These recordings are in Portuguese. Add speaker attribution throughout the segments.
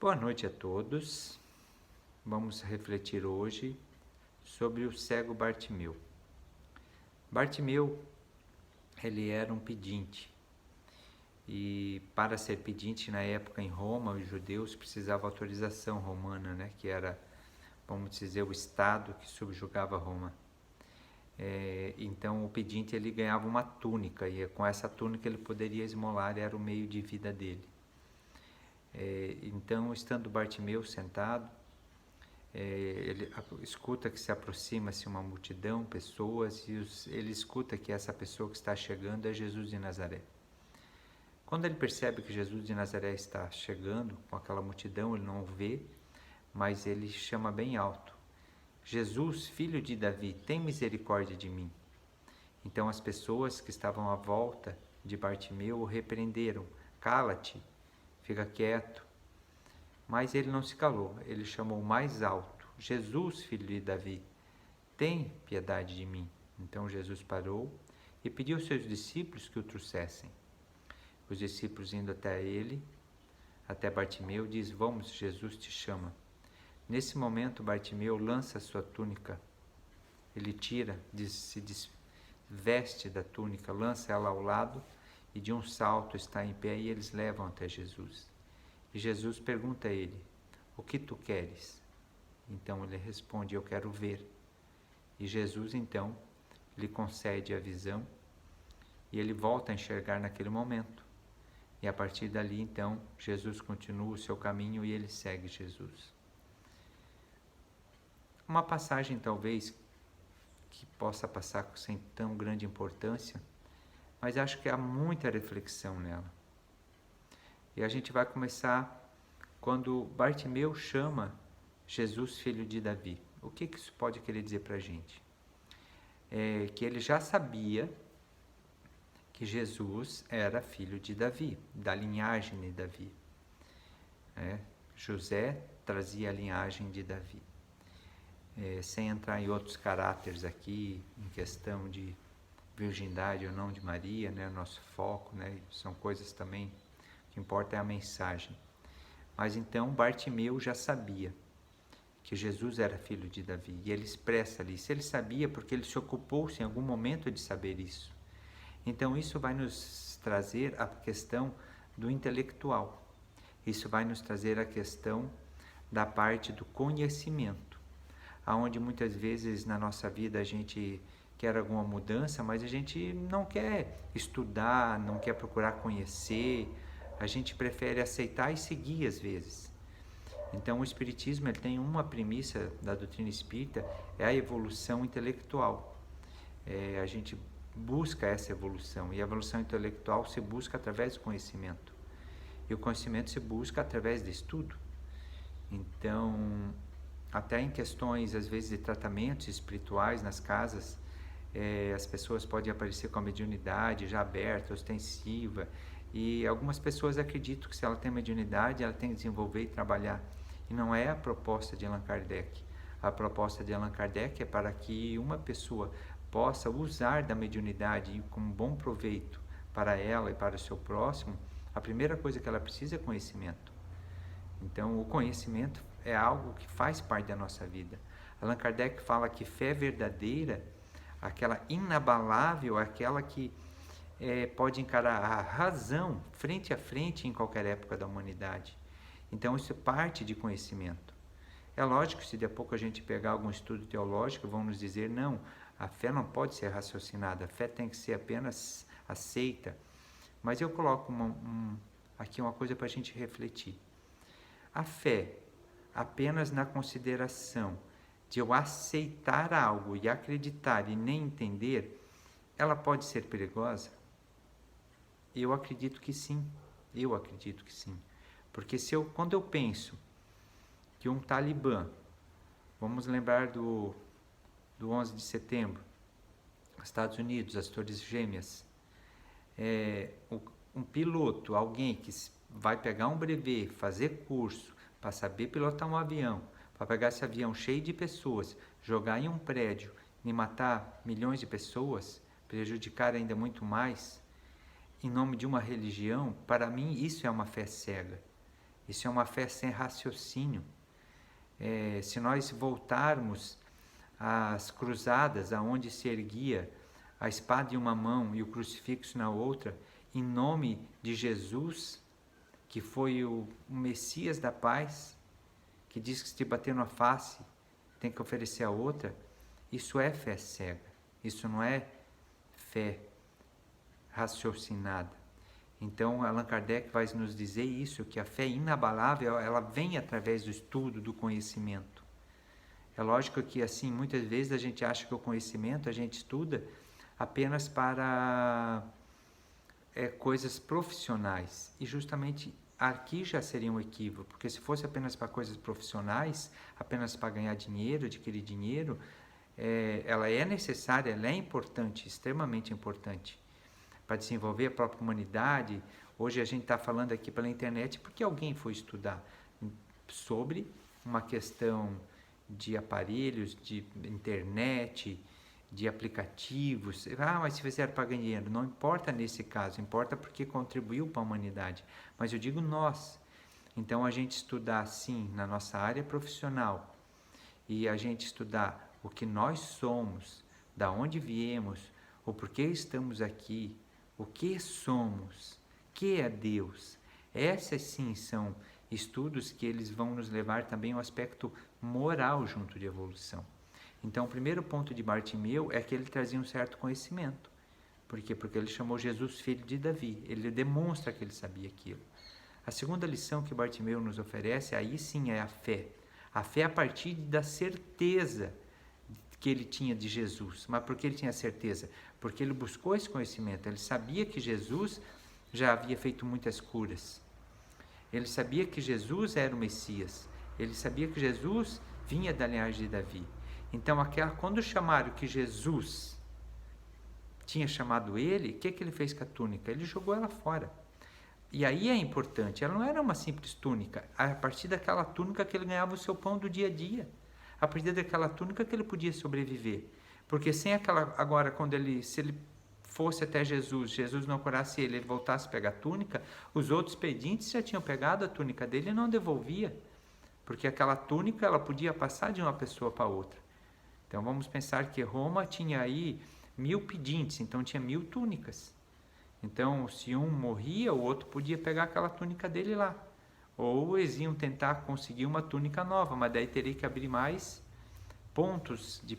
Speaker 1: Boa noite a todos. Vamos refletir hoje sobre o cego Bartimeu. Bartimeu, ele era um pedinte. E para ser pedinte na época em Roma, os judeus precisavam autorização romana, que era, vamos dizer, o Estado que subjugava Roma. Então o pedinte ele ganhava uma túnica e com essa túnica ele poderia esmolar, era o meio de vida dele. Então, estando Bartimeu sentado, ele escuta que se aproxima-se uma multidão, pessoas, e ele escuta que essa pessoa que está chegando é Jesus de Nazaré. Quando ele percebe que Jesus de Nazaré está chegando com aquela multidão, ele não o vê, mas ele chama bem alto: Jesus, filho de Davi, tem misericórdia de mim. Então as pessoas que estavam à volta de Bartimeu o repreenderam: cala-te, fica quieto. Mas ele não se calou, ele chamou mais alto: Jesus, filho de Davi, tem piedade de mim. Então Jesus parou e pediu aos seus discípulos que o trouxessem. Os discípulos, indo até ele, até Bartimeu, diz: vamos, Jesus te chama. Nesse momento Bartimeu lança sua túnica, ele tira, se desveste da túnica, lança ela ao lado e de um salto está em pé e eles levam até Jesus. E Jesus pergunta a ele: o que tu queres? Então ele responde: eu quero ver. E Jesus então lhe concede a visão e ele volta a enxergar naquele momento. E a partir dali então Jesus continua o seu caminho e ele segue Jesus. Uma passagem talvez que possa passar sem tão grande importância, mas acho que há muita reflexão nela. E a gente vai começar quando Bartimeu chama Jesus, filho de Davi. O que isso pode querer dizer para a gente? Que ele já sabia que Jesus era filho de Davi, da linhagem de Davi. José trazia a linhagem de Davi. Sem entrar em outros caráteres aqui, em questão de virgindade ou não de Maria, nosso foco, são coisas também, o que importa é a mensagem. Mas então Bartimeu já sabia que Jesus era filho de Davi, e ele expressa ali, se ele sabia, porque ele se ocupou-se em algum momento de saber isso. Então isso vai nos trazer a questão do intelectual, isso vai nos trazer a questão da parte do conhecimento, aonde muitas vezes na nossa vida a gente quer alguma mudança, mas a gente não quer estudar, não quer procurar conhecer, a gente prefere aceitar e seguir às vezes. Então o Espiritismo ele tem uma premissa da doutrina espírita, é a evolução intelectual. A gente busca essa evolução, e a evolução intelectual se busca através do conhecimento. E o conhecimento se busca através do estudo. Então, até em questões, às vezes, de tratamentos espirituais nas casas, as pessoas podem aparecer com a mediunidade já aberta, ostensiva, e algumas pessoas acreditam que se ela tem mediunidade, ela tem que desenvolver e trabalhar. E não é a proposta de Allan Kardec. A proposta de Allan Kardec é para que uma pessoa possa usar da mediunidade com bom proveito para ela e para o seu próximo. A primeira coisa que ela precisa é conhecimento. Então, o conhecimento é algo que faz parte da nossa vida. Allan Kardec fala que fé verdadeira, aquela inabalável, aquela que pode encarar a razão frente a frente em qualquer época da humanidade. Então, isso é parte de conhecimento. É lógico que se de a pouco a gente pegar algum estudo teológico, vão nos dizer, não, a fé não pode ser raciocinada, a fé tem que ser apenas aceita. Mas eu coloco aqui uma coisa para a gente refletir. A fé, apenas na consideração de eu aceitar algo e acreditar e nem entender, ela pode ser perigosa? Eu acredito que sim, Porque quando eu penso que um talibã, vamos lembrar do 11 de setembro, Estados Unidos, as Torres Gêmeas, um piloto, alguém que vai pegar um brevet, fazer curso, para saber pilotar um avião, para pegar esse avião cheio de pessoas, jogar em um prédio e matar milhões de pessoas, prejudicar ainda muito mais, em nome de uma religião, para mim isso é uma fé cega. Isso é uma fé sem raciocínio. Se nós voltarmos às cruzadas, aonde se erguia a espada em uma mão e o crucifixo na outra, em nome de Jesus, que foi o Messias da paz, que diz que se te bater na face, tem que oferecer a outra, isso é fé cega, isso não é fé raciocinada. Então, Allan Kardec vai nos dizer isso, que a fé inabalável, ela vem através do estudo, do conhecimento. É lógico que, assim, muitas vezes a gente acha que o conhecimento a gente estuda apenas para coisas profissionais. E justamente aqui já seria um equívoco, porque se fosse apenas para coisas profissionais, apenas para ganhar dinheiro, adquirir dinheiro, ela é necessária, ela é importante, extremamente importante, para desenvolver a própria humanidade. Hoje a gente está falando aqui pela internet porque alguém foi estudar sobre uma questão de aparelhos, de internet, de aplicativos. Mas se fizeram para ganhar dinheiro, não importa nesse caso, importa porque contribuiu para a humanidade. Mas eu digo nós. Então a gente estudar sim na nossa área profissional e a gente estudar o que nós somos, da onde viemos, o porquê estamos aqui, o que somos, que é Deus. Essas sim são estudos que eles vão nos levar também ao aspecto moral junto de evolução. Então, o primeiro ponto de Bartimeu é que ele trazia um certo conhecimento. Por quê? Porque ele chamou Jesus filho de Davi. Ele demonstra que ele sabia aquilo. A segunda lição que Bartimeu nos oferece, aí sim é a fé. A fé a partir da certeza que ele tinha de Jesus. Mas por que ele tinha certeza? Porque ele buscou esse conhecimento. Ele sabia que Jesus já havia feito muitas curas. Ele sabia que Jesus era o Messias. Ele sabia que Jesus vinha da linhagem de Davi. Então, quando chamaram que Jesus tinha chamado ele, o que ele fez com a túnica? Ele jogou ela fora. E aí é importante, ela não era uma simples túnica. A partir daquela túnica que ele ganhava o seu pão do dia a dia. A partir daquela túnica que ele podia sobreviver. Porque sem aquela, agora, se ele fosse até Jesus não curasse ele voltasse a pegar a túnica, os outros pedintes já tinham pegado a túnica dele e não devolvia. Porque aquela túnica, ela podia passar de uma pessoa para outra. Então, vamos pensar que Roma tinha aí 1000 pedintes, então tinha 1000 túnicas. Então, se um morria, o outro podia pegar aquela túnica dele lá. Ou eles iam tentar conseguir uma túnica nova, mas daí teria que abrir mais pontos de,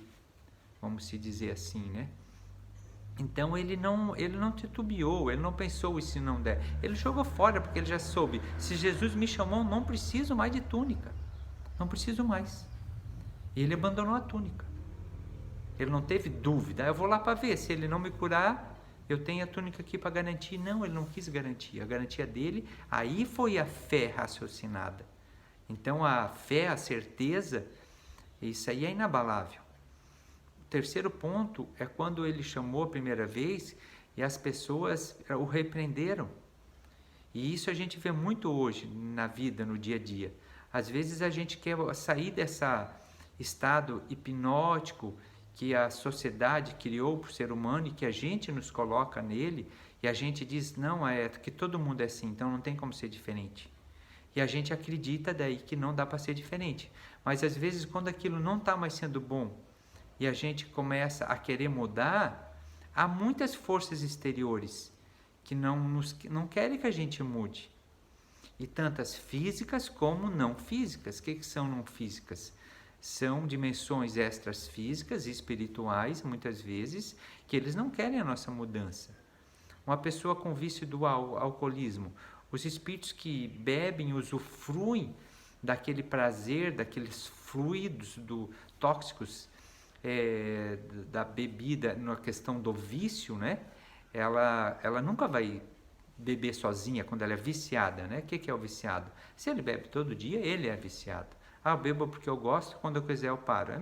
Speaker 1: vamos se dizer assim, né? Então, ele não titubeou, ele não pensou, e se não der? Ele jogou fora, porque ele já soube. Se Jesus me chamou, não preciso mais de túnica. Não preciso mais. E ele abandonou a túnica. Ele não teve dúvida. Eu vou lá para ver. Se ele não me curar, eu tenho a túnica aqui para garantir. Não, ele não quis garantir. A garantia dele, aí foi a fé raciocinada. Então, a fé, a certeza, isso aí é inabalável. O terceiro ponto é quando ele chamou a primeira vez e as pessoas o repreenderam. E isso a gente vê muito hoje na vida, no dia a dia. Às vezes a gente quer sair desse estado hipnótico que a sociedade criou para o ser humano e que a gente nos coloca nele, e a gente diz, não, que todo mundo é assim, então não tem como ser diferente. E a gente acredita daí que não dá para ser diferente. Mas às vezes quando aquilo não está mais sendo bom e a gente começa a querer mudar, há muitas forças exteriores que não querem que a gente mude. E tantas físicas como não físicas. O que são não físicas? São dimensões extras físicas e espirituais, muitas vezes, que eles não querem a nossa mudança. Uma pessoa com vício do alcoolismo, os espíritos que bebem, usufruem daquele prazer, daqueles fluidos tóxicos da bebida, na questão do vício, né? Ela nunca vai beber sozinha quando ela é viciada, né? O que é o viciado? Se ele bebe todo dia, ele é viciado. Eu bebo porque eu gosto, quando eu quiser eu paro. É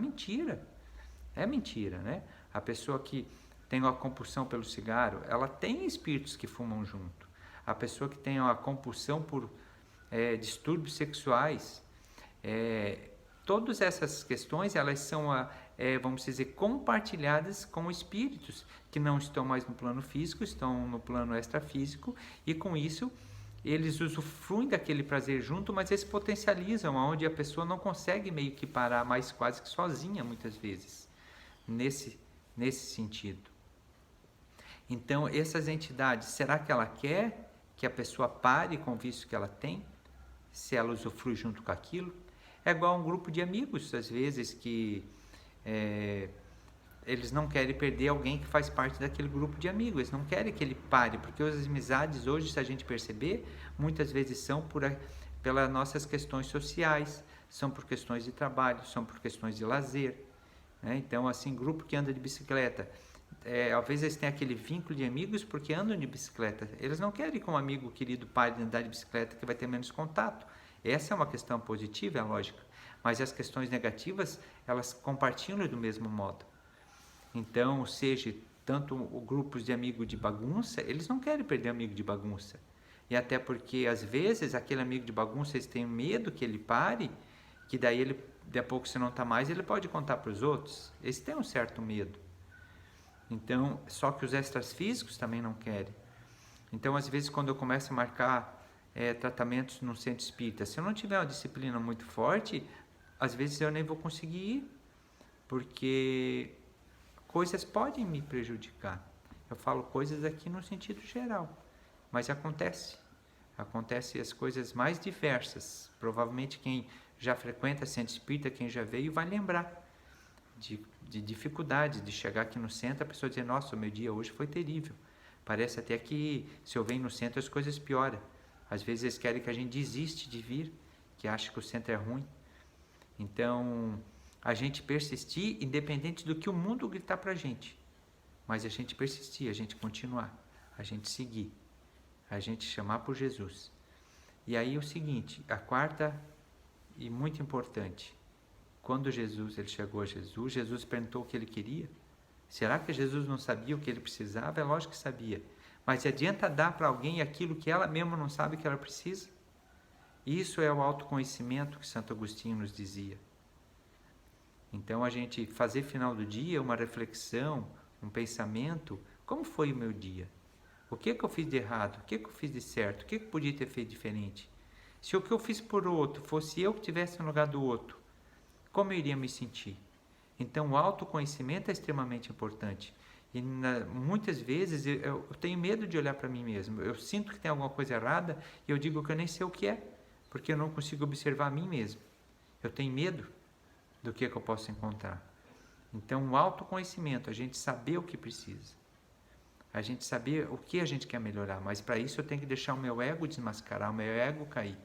Speaker 1: mentira, né? A pessoa que tem uma compulsão pelo cigarro, ela tem espíritos que fumam junto. A pessoa que tem uma compulsão por distúrbios sexuais, todas essas questões, elas são, vamos dizer, compartilhadas com espíritos que não estão mais no plano físico, estão no plano extrafísico, e com isso eles usufruem daquele prazer junto, mas eles potencializam, onde a pessoa não consegue meio que parar, mais quase que sozinha muitas vezes, nesse sentido. Então, essas entidades, será que ela quer que a pessoa pare com o vício que ela tem? Se ela usufrui junto com aquilo? É igual um grupo de amigos, às vezes, que eles não querem perder alguém que faz parte daquele grupo de amigos, eles não querem que ele pare, porque as amizades hoje, se a gente perceber, muitas vezes são pelas nossas questões sociais, são por questões de trabalho, são por questões de lazer, né? Então, assim, grupo que anda de bicicleta, às vezes eles têm aquele vínculo de amigos porque andam de bicicleta, eles não querem que um amigo querido pare de andar de bicicleta, que vai ter menos contato. Essa é uma questão positiva, é lógica, mas as questões negativas, elas compartilham do mesmo modo. Então, seja tanto grupos de amigos de bagunça, eles não querem perder amigo de bagunça. E até porque, às vezes, aquele amigo de bagunça, eles têm medo que ele pare, que daí ele, de a pouco, se não está mais, ele pode contar para os outros. Eles têm um certo medo. Então, só que os extras físicos também não querem. Então, às vezes, quando eu começo a marcar tratamentos no centro espírita, se eu não tiver uma disciplina muito forte, às vezes eu nem vou conseguir ir, porque coisas podem me prejudicar. Eu falo coisas aqui no sentido geral, mas acontece as coisas mais diversas. Provavelmente quem já frequenta centro espírita, quem já veio, vai lembrar de dificuldades de chegar aqui no centro, a pessoa dizer, nossa, o meu dia hoje foi terrível. Parece até que se eu venho no centro as coisas pioram. Às vezes eles querem que a gente desiste de vir, que acha que o centro é ruim. Então, a gente persistir, independente do que o mundo gritar para a gente. Mas a gente persistir, a gente continuar, a gente seguir, a gente chamar por Jesus. E aí o seguinte, a quarta e muito importante, quando ele chegou a Jesus perguntou o que ele queria. Será que Jesus não sabia o que ele precisava? É lógico que sabia. Mas adianta dar para alguém aquilo que ela mesma não sabe que ela precisa? Isso é o autoconhecimento que Santo Agostinho nos dizia. Então, a gente fazer final do dia uma reflexão, um pensamento, como foi o meu dia? O que eu fiz de errado? O que eu fiz de certo? O que eu podia ter feito diferente? Se o que eu fiz por outro fosse eu que estivesse no lugar do outro, como eu iria me sentir? Então, o autoconhecimento é extremamente importante. E muitas vezes eu tenho medo de olhar para mim mesmo. Eu sinto que tem alguma coisa errada e eu digo que eu nem sei o que é, porque eu não consigo observar a mim mesmo. Eu tenho medo do que eu posso encontrar. Então, o autoconhecimento, a gente saber o que precisa, a gente saber o que a gente quer melhorar, mas para isso eu tenho que deixar o meu ego desmascarar, o meu ego cair,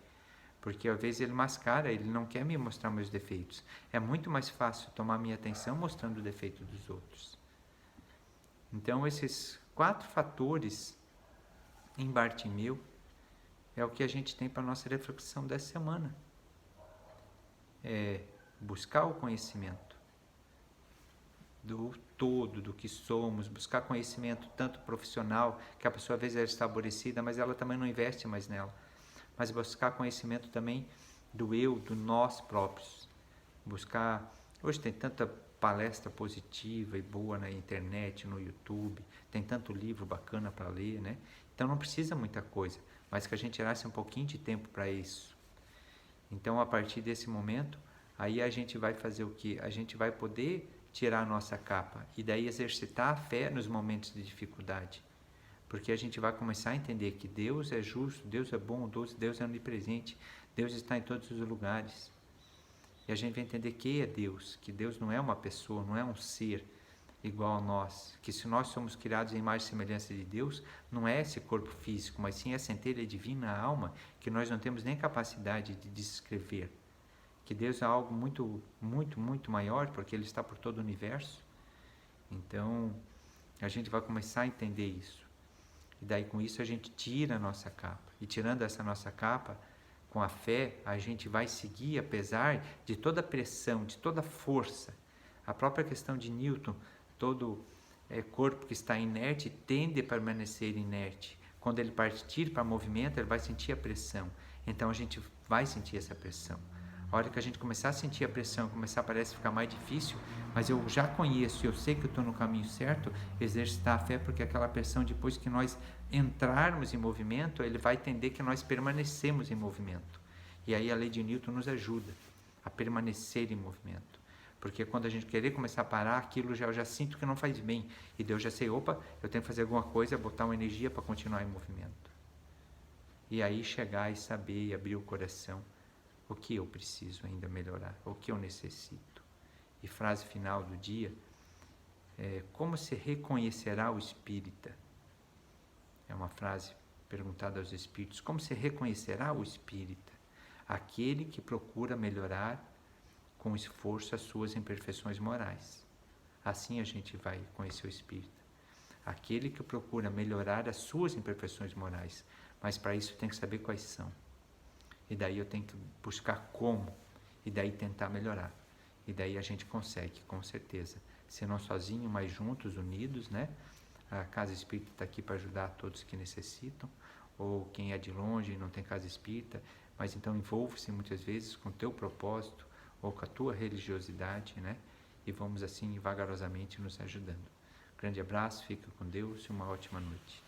Speaker 1: porque às vezes ele mascara, ele não quer me mostrar meus defeitos. É muito mais fácil tomar minha atenção mostrando o defeito dos outros. Então, esses 4 fatores em Bartimeu é o que a gente tem para a nossa reflexão dessa semana. Buscar o conhecimento do todo, do que somos, buscar conhecimento tanto profissional, que a pessoa às vezes é estabelecida, mas ela também não investe mais nela, mas buscar conhecimento também do eu, do nós próprios, buscar, hoje tem tanta palestra positiva e boa na internet, no YouTube, tem tanto livro bacana para ler, né? Então não precisa muita coisa, mas que a gente tirasse um pouquinho de tempo para isso. Então, a partir desse momento, aí a gente vai fazer o quê? A gente vai poder tirar a nossa capa e daí exercitar a fé nos momentos de dificuldade. Porque a gente vai começar a entender que Deus é justo, Deus é bom, Deus é onipresente, Deus está em todos os lugares. E a gente vai entender que Deus não é uma pessoa, não é um ser igual a nós, que se nós somos criados em imagem e semelhança de Deus, não é esse corpo físico, mas sim a centelha divina, a alma, que nós não temos nem capacidade de descrever. Que Deus é algo muito, muito, muito maior, porque Ele está por todo o universo. Então, a gente vai começar a entender isso. E daí, com isso, a gente tira a nossa capa. E tirando essa nossa capa, com a fé, a gente vai seguir, apesar de toda a pressão, de toda a força. A própria questão de Newton, todo corpo que está inerte tende a permanecer inerte. Quando ele partir para movimento, ele vai sentir a pressão. Então, a gente vai sentir essa pressão. A hora que a gente começar a sentir a pressão, parece ficar mais difícil, mas eu já conheço, eu sei que eu estou no caminho certo, exercitar a fé, porque aquela pressão, depois que nós entrarmos em movimento, ele vai entender que nós permanecemos em movimento. E aí a lei de Newton nos ajuda a permanecer em movimento. Porque quando a gente querer começar a parar, aquilo eu já sinto que não faz bem. E Deus já sei, opa, eu tenho que fazer alguma coisa, botar uma energia para continuar em movimento. E aí chegar e saber e abrir o coração. O que eu preciso ainda melhorar? O que eu necessito? E frase final do dia, como se reconhecerá o espírita? É uma frase perguntada aos espíritos. Como se reconhecerá o espírita? Aquele que procura melhorar com esforço as suas imperfeições morais. Assim a gente vai conhecer o espírita. Aquele que procura melhorar as suas imperfeições morais. Mas para isso tem que saber quais são. E daí eu tenho que buscar como, e daí tentar melhorar. E daí a gente consegue, com certeza. Se não sozinho, mas juntos, unidos, né? A Casa Espírita está aqui para ajudar todos que necessitam, ou quem é de longe e não tem casa espírita, mas então envolve-se muitas vezes com o teu propósito, ou com a tua religiosidade, né? E vamos assim, vagarosamente, nos ajudando. Grande abraço, fica com Deus e uma ótima noite.